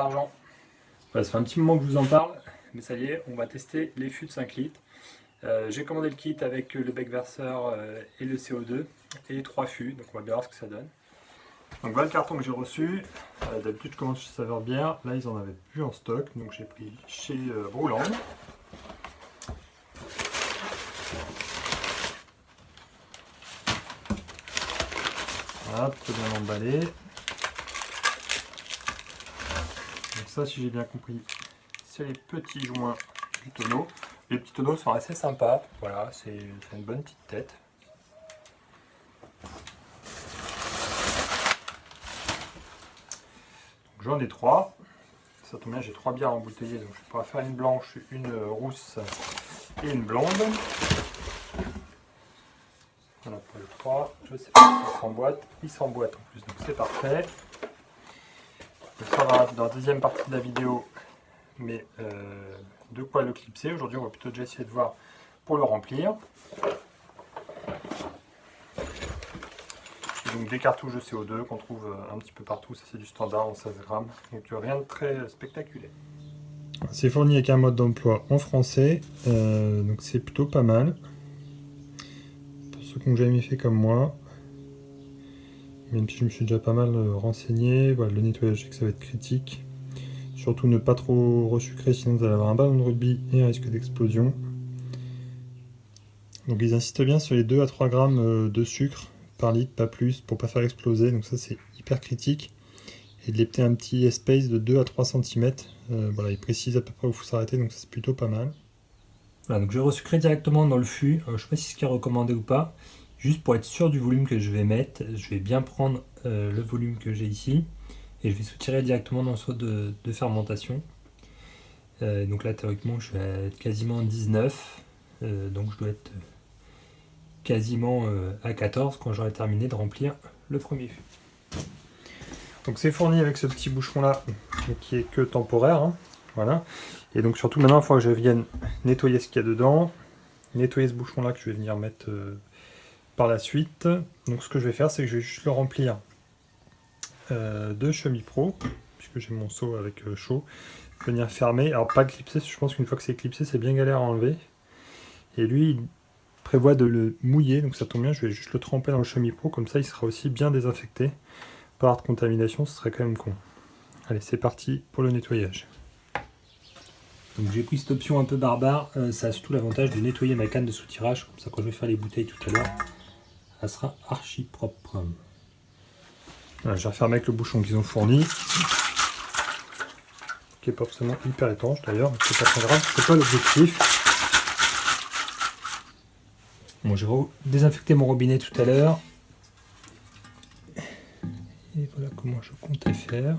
l'argent. Voilà, ça fait un petit moment que je vous en parle, mais ça y est, on va tester les fûts de 5 litres. J'ai commandé le kit avec le bec verseur et le CO2 et 3 fûts, donc on va bien voir ce que ça donne. Donc voilà le carton que j'ai reçu. D'habitude je commande chez Saveur Bière, là ils en avaient plus en stock, donc j'ai pris chez Brouland. Voilà, plutôt bien emballé. Donc ça, si j'ai bien compris, c'est les petits joints du tonneau. Les petits tonneaux sont assez sympas, voilà, c'est une bonne petite tête. J'en ai 3. Ça tombe bien, j'ai 3 bières embouteillées, donc je pourrais faire une blanche, une rousse et une blonde. Voilà pour le 3. Je sais pas si ça s'emboîte. Il s'emboîte en plus, donc c'est parfait. Donc ça va dans la deuxième partie de la vidéo, mais de quoi le clipser. Aujourd'hui, on va plutôt déjà essayer de voir pour le remplir. Donc des cartouches de CO2 qu'on trouve un petit peu partout, ça c'est du standard en 16 grammes, donc rien de très spectaculaire. C'est fourni avec un mode d'emploi en français, donc c'est plutôt pas mal. Pour ceux qui n'ont jamais fait comme moi, même si je me suis déjà pas mal renseigné, voilà, le nettoyage, je sais que ça va être critique. Surtout ne pas trop resucrer, sinon vous allez avoir un ballon de rugby et un risque d'explosion. Donc ils insistent bien sur les 2 à 3 grammes de sucre par litre, pas plus, pour pas faire exploser, donc ça c'est hyper critique. Et de l'épeler un petit espace de 2 à 3 cm, voilà, il précise à peu près où il faut s'arrêter, donc c'est plutôt pas mal. Voilà, donc je vais resucrer directement dans le fût, je sais pas si c'est ce qui est recommandé ou pas, juste pour être sûr du volume que je vais mettre, je vais bien prendre le volume que j'ai ici, et je vais soutirer directement dans le seau de fermentation. Donc là théoriquement je vais être quasiment 19, donc je dois être quasiment à 14 quand j'aurai terminé de remplir le premier fût. Donc c'est fourni avec ce petit bouchon là qui est que temporaire, hein. Voilà. Et donc surtout maintenant il faut que je vienne nettoyer ce qu'il y a dedans, nettoyer ce bouchon là que je vais venir mettre par la suite. Donc ce que je vais faire c'est que je vais juste le remplir de Chemi-Pro, puisque j'ai mon seau avec chaud, venir fermer, alors pas clipser, je pense qu'une fois que c'est clipsé c'est bien galère à enlever. Et lui il prévoit de le mouiller, donc ça tombe bien, je vais juste le tremper dans le Chemi-Pro, comme ça il sera aussi bien désinfecté. Pas avoir de contamination, ce serait quand même con. Allez, c'est parti pour le nettoyage. Donc j'ai pris cette option un peu barbare, ça a surtout l'avantage de nettoyer ma canne de soutirage, comme ça quand je vais faire les bouteilles tout à l'heure, elle sera archi propre. Voilà, j'ai refermé avec le bouchon qu'ils ont fourni, qui est pas forcément hyper étanche d'ailleurs, c'est pas très grave, c'est pas l'objectif. Bon, j'ai désinfecté mon robinet tout à l'heure. Et voilà comment je comptais faire.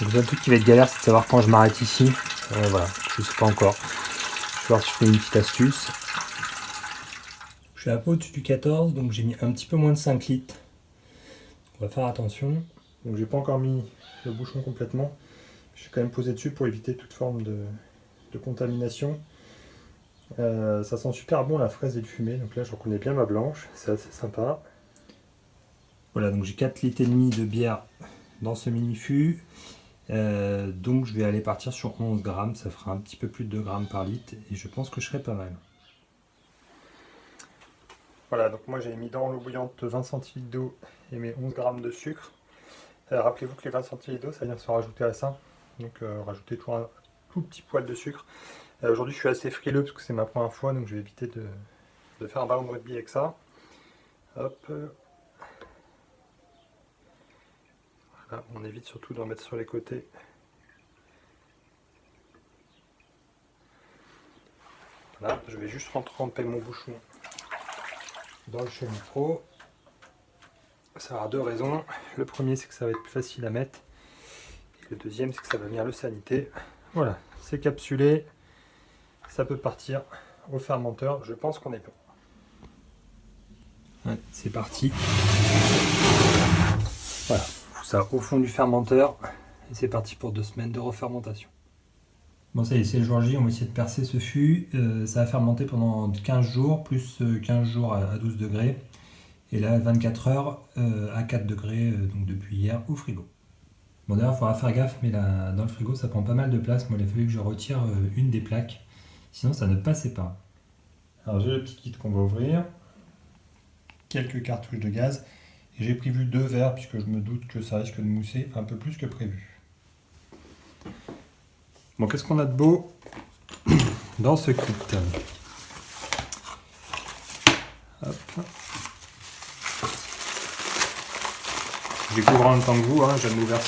Donc un truc qui va être galère, c'est de savoir quand je m'arrête ici. Voilà, je ne sais pas encore. Je vais voir si je fais une petite astuce. Je suis un peu au-dessus du 14, donc j'ai mis un petit peu moins de 5 litres. On va faire attention. Donc j'ai pas encore mis le bouchon complètement. Je suis quand même posé dessus pour éviter toute forme de contamination. Ça sent super bon la fraise et le fumé, donc là je reconnais bien ma blanche, c'est assez sympa. Voilà, donc j'ai 4 litres et demi de bière dans ce mini fût. Donc je vais aller partir sur 11 grammes, ça fera un petit peu plus de 2 grammes par litre et je pense que je serai pas mal. Voilà, donc moi j'ai mis dans l'eau bouillante 20 centilitres d'eau et mes 11 grammes de sucre. Rappelez-vous que les 20 centilitres d'eau ça vient se rajouter à ça, donc rajouter toujours un tout petit poil de sucre. Aujourd'hui je suis assez frileux parce que c'est ma première fois, donc je vais éviter de faire un ballon de rugby avec ça. Hop. Voilà, on évite surtout d'en mettre sur les côtés. Voilà, je vais juste tremper mon bouchon dans le Chemi-Pro. Ça aura 2 raisons. Le premier c'est que ça va être plus facile à mettre. Et le deuxième c'est que ça va venir le saniter. Voilà, c'est capsulé. Ça peut partir au fermenteur. Je pense qu'on est bon. Ouais, c'est parti. Voilà, ça au fond du fermenteur. Et c'est parti pour 2 semaines de refermentation. Bon ça y est, c'est le jour J, on va essayer de percer ce fût. Ça va fermenter pendant 15 jours, plus 15 jours à 12 degrés. Et là, 24 heures à 4 degrés, donc depuis hier, au frigo. Bon d'ailleurs, il faudra faire gaffe, mais là, dans le frigo, ça prend pas mal de place. Moi, il a fallu que je retire une des plaques, sinon ça ne passait pas. Alors j'ai le petit kit qu'on va ouvrir, quelques cartouches de gaz, et j'ai prévu 2 verres, puisque je me doute que ça risque de mousser un peu plus que prévu. Bon, qu'est-ce qu'on a de beau dans ce kit? Hop. Je découvre en même temps que vous, hein, je viens d'ouvrir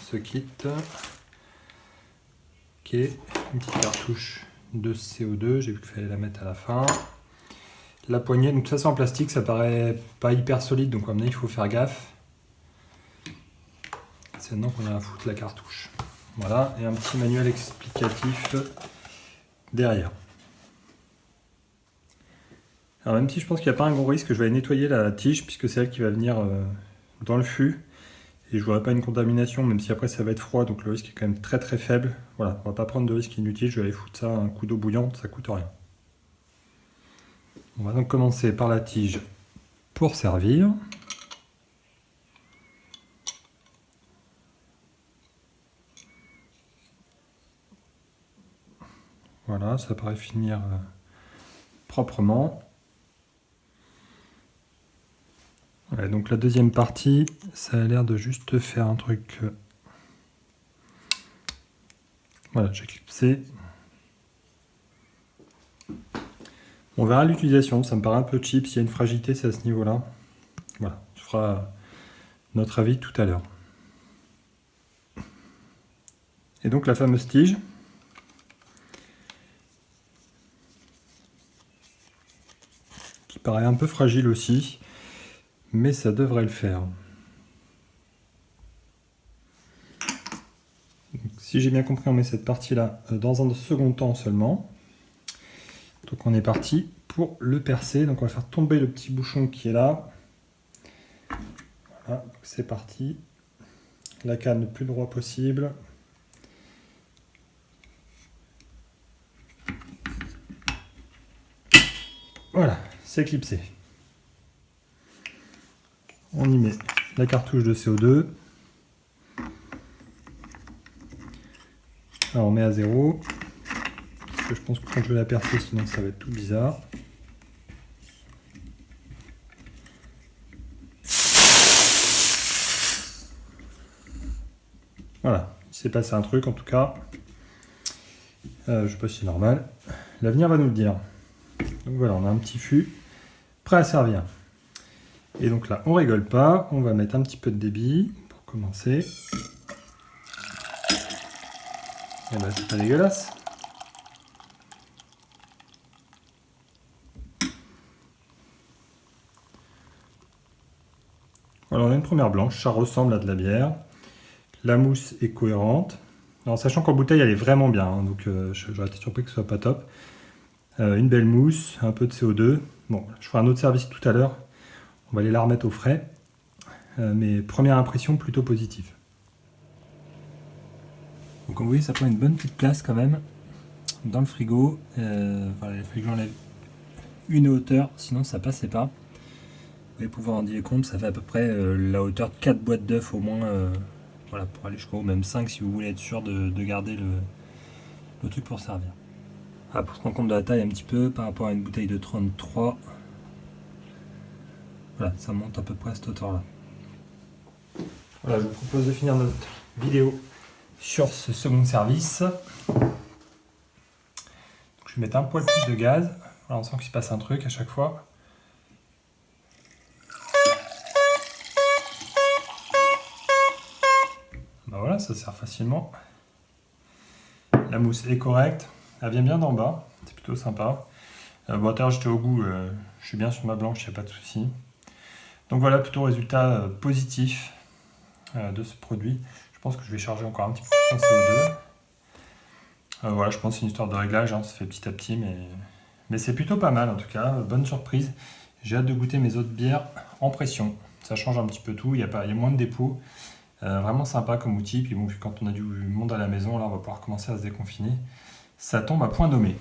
ce kit. Ok, une petite cartouche de CO2, j'ai vu qu'il fallait la mettre à la fin. La poignée, donc ça c'est en plastique, ça paraît pas hyper solide, donc à mon avis il faut faire gaffe. C'est maintenant qu'on a à foutre la cartouche. Voilà, et un petit manuel explicatif derrière. Alors même si je pense qu'il n'y a pas un gros risque, je vais aller nettoyer la tige, puisque c'est elle qui va venir dans le fût. Et je ne voudrais pas une contamination, même si après ça va être froid, donc le risque est quand même très très faible. Voilà, on va pas prendre de risque inutile, je vais aller foutre ça un coup d'eau bouillante, ça coûte rien. On va donc commencer par la tige pour servir. Voilà, ça paraît finir proprement. Ouais, donc la deuxième partie, ça a l'air de juste faire un truc. Voilà, j'ai clipsé. On verra l'utilisation, ça me paraît un peu cheap, s'il y a une fragilité, c'est à ce niveau-là. Voilà, on fera notre avis tout à l'heure. Et donc la fameuse tige. Qui paraît un peu fragile aussi, mais ça devrait le faire. Donc, si j'ai bien compris, on met cette partie-là dans un second temps seulement. Donc on est parti pour le percer. Donc on va faire tomber le petit bouchon qui est là. Voilà, c'est parti. La canne le plus droit possible. Voilà, c'est clipsé. On y met la cartouche de CO2. Alors on met à 0. Parce que je pense que quand je vais la percer, sinon ça va être tout bizarre. Voilà, il s'est passé un truc en tout cas. Je sais pas si c'est normal. L'avenir va nous le dire. Donc voilà, on a un petit fût prêt à servir. Et donc là, on rigole pas. On va mettre un petit peu de débit pour commencer. Et ben c'est pas dégueulasse. Alors on a une première blanche, ça ressemble à de la bière. La mousse est cohérente. Alors sachant qu'en bouteille elle est vraiment bien, hein, donc j'aurais été surpris que ce soit pas top. Une belle mousse, un peu de CO2. Bon, je ferai un autre service tout à l'heure. On va aller la remettre au frais. Mais première impression plutôt positive. Donc comme vous voyez, ça prend une bonne petite place quand même dans le frigo. Voilà, il fallait que j'enlève une hauteur, sinon ça passait pas. Vous allez pouvoir en dire compte, ça fait à peu près la hauteur de 4 boîtes d'œufs au moins. Voilà, pour aller jusqu'au même 5 si vous voulez être sûr de garder le truc pour servir. Ah, pour se rendre compte de la taille un petit peu par rapport à une bouteille de 33. Voilà, ça monte à peu près à cette hauteur là. Voilà, je vous propose de finir notre vidéo sur ce second service. Donc, je vais mettre un poil plus de gaz. Voilà, on sent qu'il se passe un truc à chaque fois. Ben voilà, ça sert facilement. La mousse est correcte. Elle vient bien d'en bas. C'est plutôt sympa. Bon, à terre, j'étais au goût. Je suis bien sur ma blanche, il n'y a pas de souci. Donc voilà, plutôt résultat positif de ce produit. Je pense que je vais charger encore un petit peu plus en CO2. Voilà, je pense que c'est une histoire de réglage, hein, ça se fait petit à petit, mais c'est plutôt pas mal en tout cas, bonne surprise. J'ai hâte de goûter mes autres bières en pression. Ça change un petit peu tout, il y a moins de dépôts. Vraiment sympa comme outil. Puis bon, quand on a du monde à la maison, là, on va pouvoir commencer à se déconfiner. Ça tombe à point nommé.